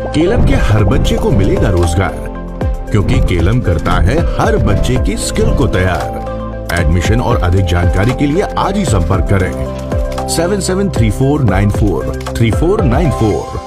Callum के हर बच्चे को मिलेगा रोजगार, क्योंकि केलम करता है हर बच्चे की स्किल को तैयार। एडमिशन और अधिक जानकारी के लिए आज ही संपर्क करें 7734943494।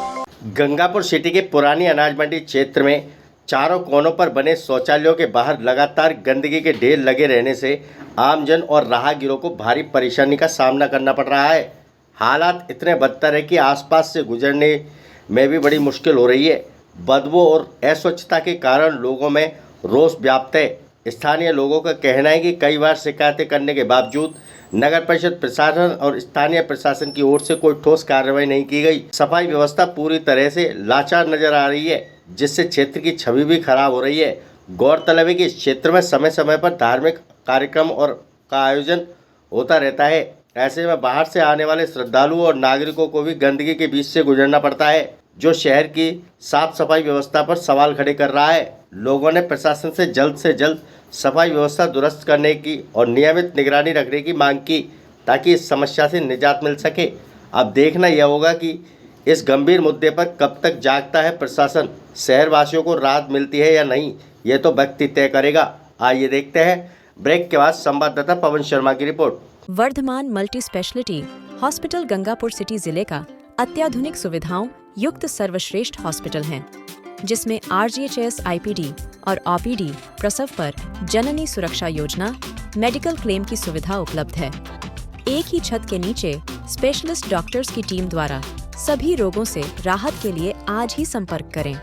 गंगापुर सिटी के पुरानी अनाज मंडी क्षेत्र में चारों कोनों पर बने शौचालयों के बाहर लगातार गंदगी के ढेर लगे रहने से आमजन और राहगीरों को भारी परेशानी का सामना करना पड़ रहा है। हालात इतने बदतर है कि आसपास से गुजरने में भी बड़ी मुश्किल हो रही है। बदबू और अस्वच्छता के कारण लोगों में रोष व्याप्त है। स्थानीय लोगों का कहना है कि कई बार शिकायतें करने के बावजूद नगर परिषद प्रशासन और स्थानीय प्रशासन की ओर से कोई ठोस कार्रवाई नहीं की गई। सफाई व्यवस्था पूरी तरह से लाचार नजर आ रही है, जिससे क्षेत्र की छवि भी खराब हो रही है। गौरतलब है कि इस क्षेत्र में समय समय पर धार्मिक कार्यक्रम और का आयोजन होता रहता है। ऐसे में बाहर से आने वाले श्रद्धालुओं और नागरिकों को भी गंदगी के बीच से गुजरना पड़ता है, जो शहर की साफ सफाई व्यवस्था पर सवाल खड़े कर रहा है। लोगों ने प्रशासन से जल्द सफाई व्यवस्था दुरुस्त करने की और नियमित निगरानी रखने की मांग की, ताकि इस समस्या से निजात मिल सके। अब देखना यह होगा कि इस गंभीर मुद्दे पर कब तक जागता है प्रशासन। शहरवासियों को राहत मिलती है या नहीं, ये तो व्यक्ति तय करेगा। आइए देखते हैं ब्रेक के बाद संवाददाता पवन शर्मा की रिपोर्ट। Vardhman multi speciality hospital Gangapur city जिले का अत्याधुनिक सुविधाओं युक्त सर्वश्रेष्ठ हॉस्पिटल है, जिसमें RGHS IPD और OPD प्रसव पर जननी सुरक्षा योजना, मेडिकल क्लेम की सुविधा उपलब्ध है। एक ही छत के नीचे स्पेशलिस्ट डॉक्टर्स की टीम द्वारा सभी रोगों से राहत के लिए आज ही संपर्क करें।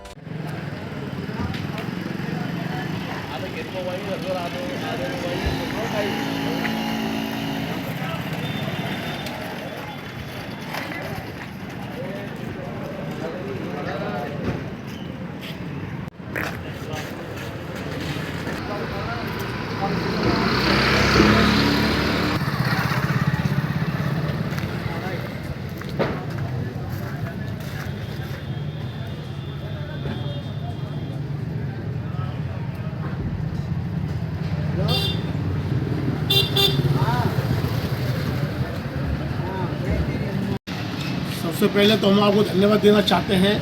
सबसे पहले तो हम आपको धन्यवाद देना चाहते हैं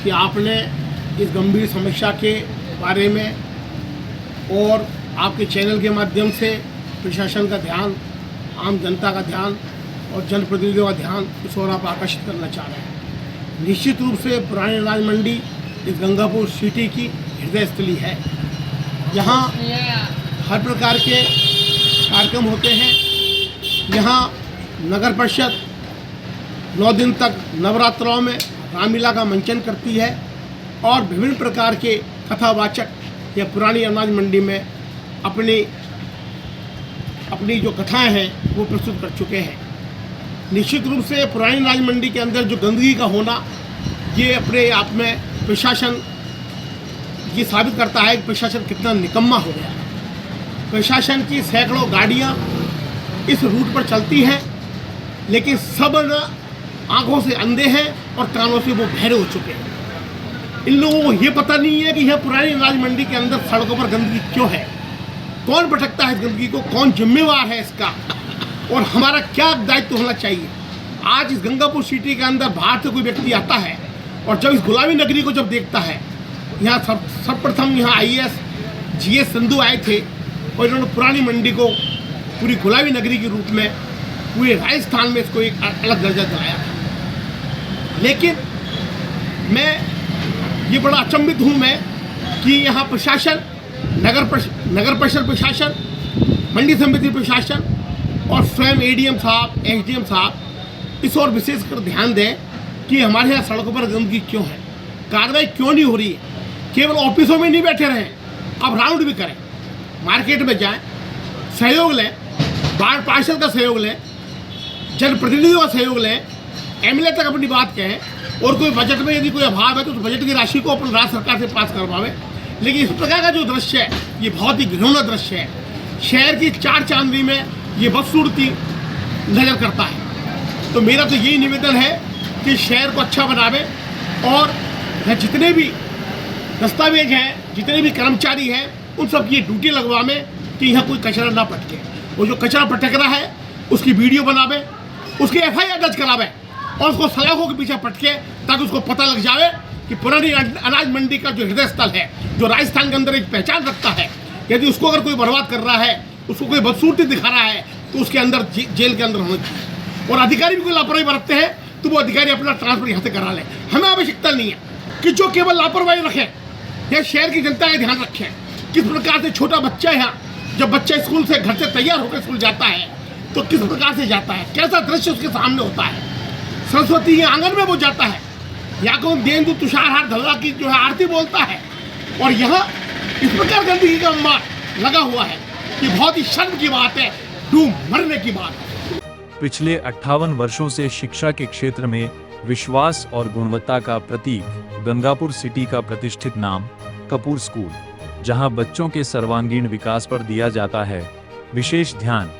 कि आपने इस गंभीर समस्या के बारे में और आपके चैनल के माध्यम से प्रशासन का ध्यान, आम जनता का ध्यान और जनप्रतिनिधियों का ध्यान इस ओर आप आकर्षित करना चाह रहे हैं। निश्चित रूप से पुरानी अनाज मंडी इस गंगापुर सिटी की हृदय स्थली है। यहाँ हर प्रकार के कार्यक्रम होते हैं। यहाँ नगर परिषद 9 दिन तक नवरात्रों में रामलीला का मंचन करती है और विभिन्न प्रकार के कथावाचक या पुरानी अनाज मंडी में अपनी जो कथाएं हैं वो प्रस्तुत कर चुके हैं। निश्चित रूप से पुरानी अनाज मंडी के अंदर जो गंदगी का होना, ये अपने आप में प्रशासन ये साबित करता है कि प्रशासन कितना निकम्मा हो गया है। प्रशासन की सैकड़ों गाड़ियाँ इस रूट पर चलती हैं, लेकिन सब आंखों से अंधे हैं और कानों से वो बहरे हो चुके हैं। इन लोगों को ये पता नहीं है कि यह पुरानी अनाज मंडी के अंदर सड़कों पर गंदगी क्यों है, कौन भटकता है इस गंदगी को, कौन जिम्मेवार है इसका, और हमारा क्या दायित्व होना चाहिए। आज इस गंगापुर सिटी के अंदर बाहर से कोई व्यक्ति आता है और जब इस गुलाबी नगरी को जब देखता है, यहाँ सर्वप्रथम यहाँ IAS GS संधू आए थे और इन्होंने पुरानी मंडी को पूरी गुलाबी नगरी के रूप में पूरे राजस्थान में इसको एक अलग दर्जा दिलाया था। लेकिन मैं ये बड़ा अचंभित हूँ मैं कि यहाँ प्रशासन, नगर परिषद प्रशासन, मंडी समिति प्रशासन और स्वयं ADM साहब, SDM साहब इस ओर विशेष कर ध्यान दें कि हमारे यहाँ सड़कों पर गंदगी क्यों है, कार्रवाई क्यों नहीं हो रही है। केवल ऑफिसों में नहीं बैठे रहें, अब राउंड भी करें, मार्केट में जाएं, सहयोग लें, वार्ड पार्षद का सहयोग लें, जनप्रतिनिधियों का सहयोग लें, MLA तक अपनी बात कहें, और कोई बजट में यदि कोई अभाव है तो उस बजट की राशि को अपन राज्य सरकार से पास करवावे। लेकिन इस प्रकार का जो दृश्य है ये बहुत ही घृणा दृश्य है। शहर की चार चांदनी में ये बदसूरती नजर करता है। तो मेरा तो यही निवेदन है कि शहर को अच्छा बनावे और जितने भी दस्तावेज हैं, जितने भी कर्मचारी हैं, उन सब की ड्यूटी लगवावे कि यहाँ कोई कचरा ना पटके। वो जो कचरा पटक रहा है उसकी वीडियो बनावे, उसकी FIR दर्ज करावे और उसको सलाखों के पीछे पटके ताकि उसको पता लग जाए कि पुरानी अनाज मंडी का जो हृदय स्थल है, जो राजस्थान के अंदर एक पहचान रखता है, यदि उसको अगर कोई बर्बाद कर रहा है, उसको कोई बदसूरती दिखा रहा है, तो उसके अंदर जेल के अंदर होना चाहिए। और अधिकारी भी कोई लापरवाही बरतते हैं तो वो अधिकारी अपना ट्रांसफर यहाँ से करा ले। हमें आवश्यकता नहीं है कि जो केवल लापरवाही रखें, यह शहर की जनता का ध्यान रखें। किस प्रकार से छोटा बच्चा यहाँ, जब बच्चा स्कूल से घर से तैयार होकर स्कूल जाता है तो किस प्रकार से जाता है, कैसा दृश्य उसके सामने होता है। सरस्वती के आंगन में वो जाता है, या कौन देंदु तुषारहार धल्ला की जो है आरती बोलता है, और यहाँ इस प्रकार गंदगी का अंबार लगा हुआ है। ये बहुत ही शर्म की बात है, डूब मरने की बात है। पिछले 58 वर्षों से शिक्षा के क्षेत्र में विश्वास और गुणवत्ता का प्रतीक गंगापुर सिटी का प्रतिष्ठित नाम कपूर स्कूल, जहां बच्चों के सर्वांगीण विकास पर दिया जाता है विशेष ध्यान।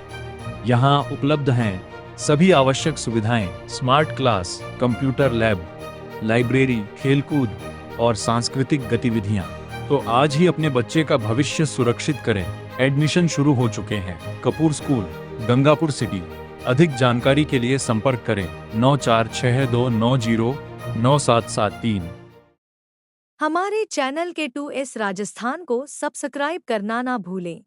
यहां उपलब्ध हैं सभी आवश्यक सुविधाएं, smart class, computer lab, library, खेलकूद और सांस्कृतिक गतिविधियां। तो आज ही अपने बच्चे का भविष्य सुरक्षित करें। एडमिशन शुरू हो चुके हैं। Kapoor school, Gangapur city. अधिक जानकारी के लिए संपर्क करें 9462909773। हमारे चैनल के 2S राजस्थान को सब्सक्राइब करना ना भूलें।